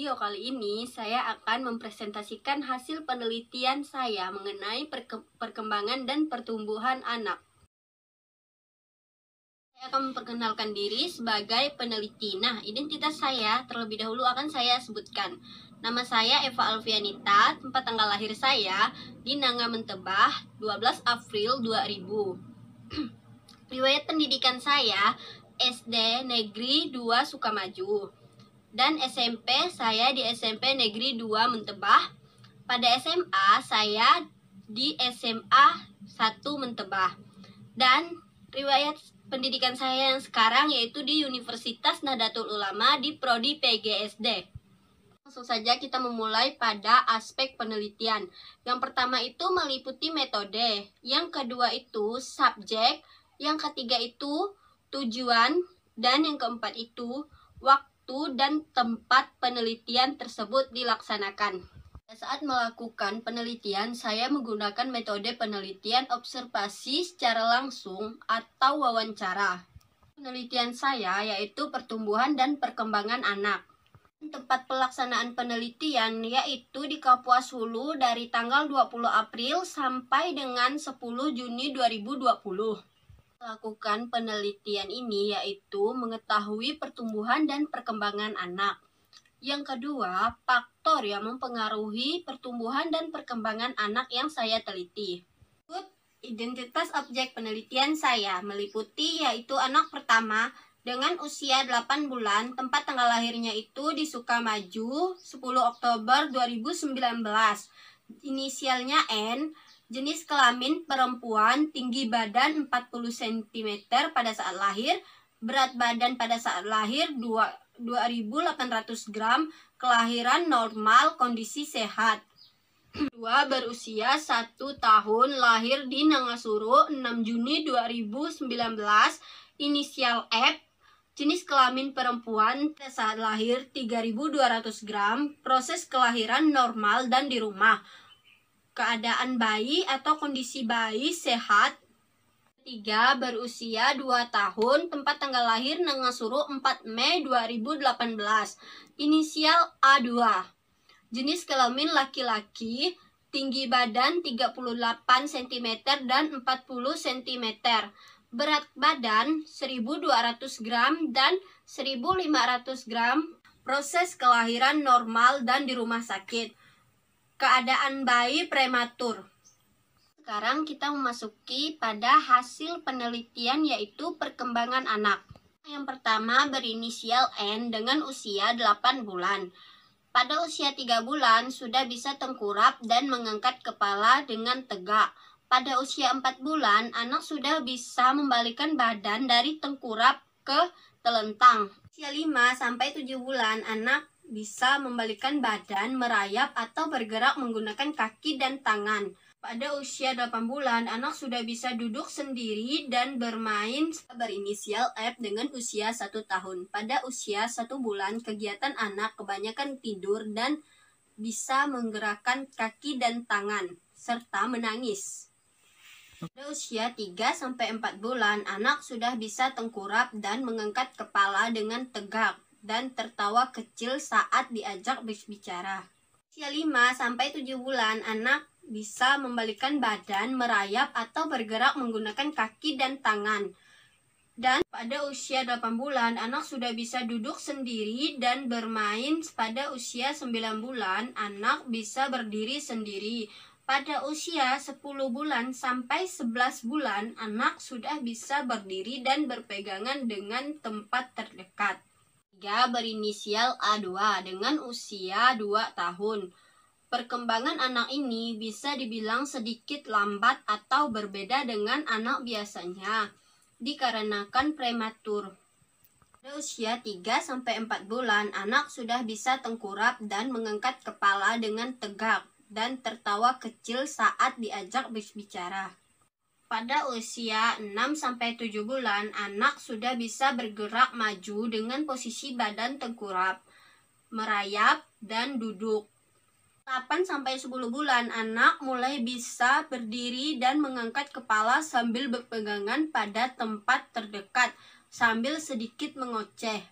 video kali ini saya akan mempresentasikan hasil penelitian saya mengenai perkembangan dan pertumbuhan anak. Saya akan memperkenalkan diri sebagai peneliti. Nah, identitas saya terlebih dahulu akan saya sebutkan. Nama saya Eva Alfianita, tempat tanggal lahir saya di Nanga Mentebah, 12 April 2000. Riwayat pendidikan saya SD Negeri 2 Sukamaju. Dan SMP saya di SMP Negeri 2 Mentebah. Pada SMA saya di SMA 1 Mentebah. Dan riwayat pendidikan saya yang sekarang yaitu di Universitas Nahdlatul Ulama di Prodi PGSD. Langsung saja kita memulai pada aspek penelitian. Yang pertama itu meliputi metode, yang kedua itu subjek, yang ketiga itu tujuan, dan yang keempat itu waktu dan tempat penelitian tersebut dilaksanakan. Saat melakukan penelitian, saya menggunakan metode penelitian observasi secara langsung atau wawancara. Penelitian saya yaitu pertumbuhan dan perkembangan anak. Tempat pelaksanaan penelitian yaitu di Kapuas Hulu dari tanggal 20 April sampai dengan 10 Juni 2020. Melakukan penelitian ini yaitu mengetahui pertumbuhan dan perkembangan anak. Yang kedua, faktor yang mempengaruhi pertumbuhan dan perkembangan anak yang saya teliti. Identitas objek penelitian saya meliputi yaitu anak pertama dengan usia 8 bulan, tempat tanggal lahirnya itu di Sukamaju, 10 Oktober 2019. Inisialnya N. Jenis kelamin perempuan, tinggi badan 40 cm pada saat lahir, berat badan pada saat lahir 2.800 gram, kelahiran normal, kondisi sehat. 2. Berusia 1 tahun, lahir di Nangasuru 6 Juni 2019, inisial F. Jenis kelamin perempuan pada saat lahir 3.200 gram, proses kelahiran normal dan di rumah. Keadaan bayi atau kondisi bayi sehat. 3. Berusia 2 tahun, tempat tanggal lahir Nangasuru 4 Mei 2018, inisial A2. Jenis kelamin laki-laki, tinggi badan 38 cm dan 40 cm, berat badan 1.200 gram dan 1.500 gram, proses kelahiran normal dan di rumah sakit. Keadaan bayi prematur. Sekarang kita memasuki pada hasil penelitian yaitu perkembangan anak. Yang pertama berinisial N dengan usia 8 bulan. Pada usia 3 bulan sudah bisa tengkurap dan mengangkat kepala dengan tegak. Pada usia 4 bulan anak sudah bisa membalikkan badan dari tengkurap ke telentang. Usia 5-7 bulan anak bisa membalikkan badan, merayap atau bergerak menggunakan kaki dan tangan. Pada usia 8 bulan, anak sudah bisa duduk sendiri dan bermain. Berinisial F dengan usia 1 tahun. Pada usia 1 bulan, kegiatan anak kebanyakan tidur dan bisa menggerakkan kaki dan tangan, serta menangis. Pada usia 3-4 bulan, anak sudah bisa tengkurap dan mengangkat kepala dengan tegak dan tertawa kecil saat diajak berbicara. Usia 5-7 bulan, anak bisa membalikkan badan, merayap atau bergerak menggunakan kaki dan tangan. Dan pada usia 8 bulan, anak sudah bisa duduk sendiri dan bermain. Pada usia 9 bulan, anak bisa berdiri sendiri. Pada usia 10 bulan sampai 11 bulan, anak sudah bisa berdiri dan berpegangan dengan tempat terdekat. 3. Berinisial A2 dengan usia 2 tahun. Perkembangan anak ini bisa dibilang sedikit lambat atau berbeda dengan anak biasanya, dikarenakan prematur. Pada usia 3-4 bulan, anak sudah bisa tengkurap dan mengangkat kepala dengan tegak dan tertawa kecil saat diajak berbicara. Pada usia 6-7 bulan, anak sudah bisa bergerak maju dengan posisi badan tengkurap, merayap, dan duduk. 8-10 bulan, anak mulai bisa berdiri dan mengangkat kepala sambil berpegangan pada tempat terdekat, sambil sedikit mengoceh.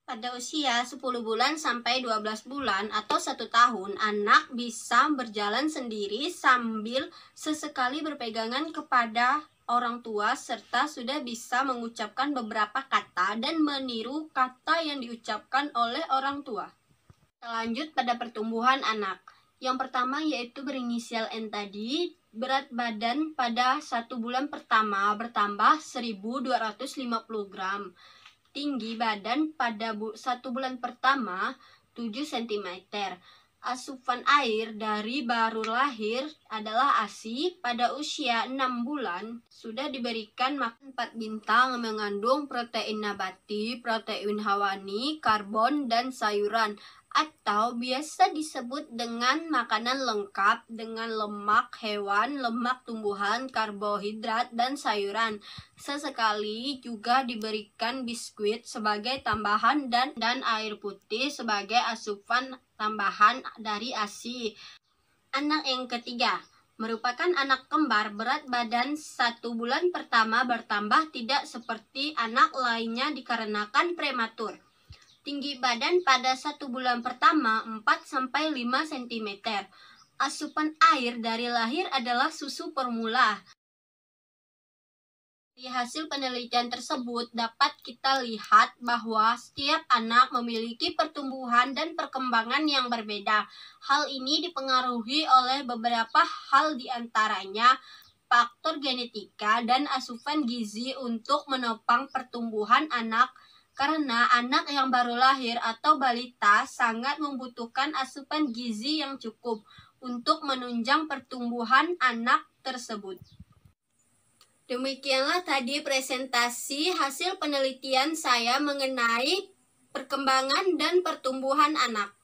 Pada usia 10 bulan sampai 12 bulan atau 1 tahun, anak bisa berjalan sendiri sambil sesekali berpegangan kepada orang tua serta sudah bisa mengucapkan beberapa kata dan meniru kata yang diucapkan oleh orang tua. Lanjut pada pertumbuhan anak. Yang pertama yaitu berinisial N tadi, berat badan pada 1 bulan pertama bertambah 1250 gram. Tinggi badan pada 1 bulan pertama 7 cm. Asupan air dari baru lahir adalah ASI. Pada usia 6 bulan sudah diberikan makan 4 bintang mengandung protein nabati, protein hewani, karbon, dan sayuran, atau biasa disebut dengan makanan lengkap dengan lemak hewan, lemak tumbuhan, karbohidrat, dan sayuran. Sesekali juga diberikan biskuit sebagai tambahan dan air putih sebagai asupan tambahan dari ASI. Anak yang ketiga merupakan anak kembar. Berat badan 1 bulan pertama bertambah tidak seperti anak lainnya dikarenakan prematur. Tinggi badan pada 1 bulan pertama 4-5 cm. Asupan air dari lahir adalah susu formula. Di hasil penelitian tersebut dapat kita lihat bahwa setiap anak memiliki pertumbuhan dan perkembangan yang berbeda. Hal ini dipengaruhi oleh beberapa hal, diantaranya faktor genetika dan asupan gizi untuk menopang pertumbuhan anak. Karena anak yang baru lahir atau balita sangat membutuhkan asupan gizi yang cukup untuk menunjang pertumbuhan anak tersebut. Demikianlah tadi presentasi hasil penelitian saya mengenai perkembangan dan pertumbuhan anak.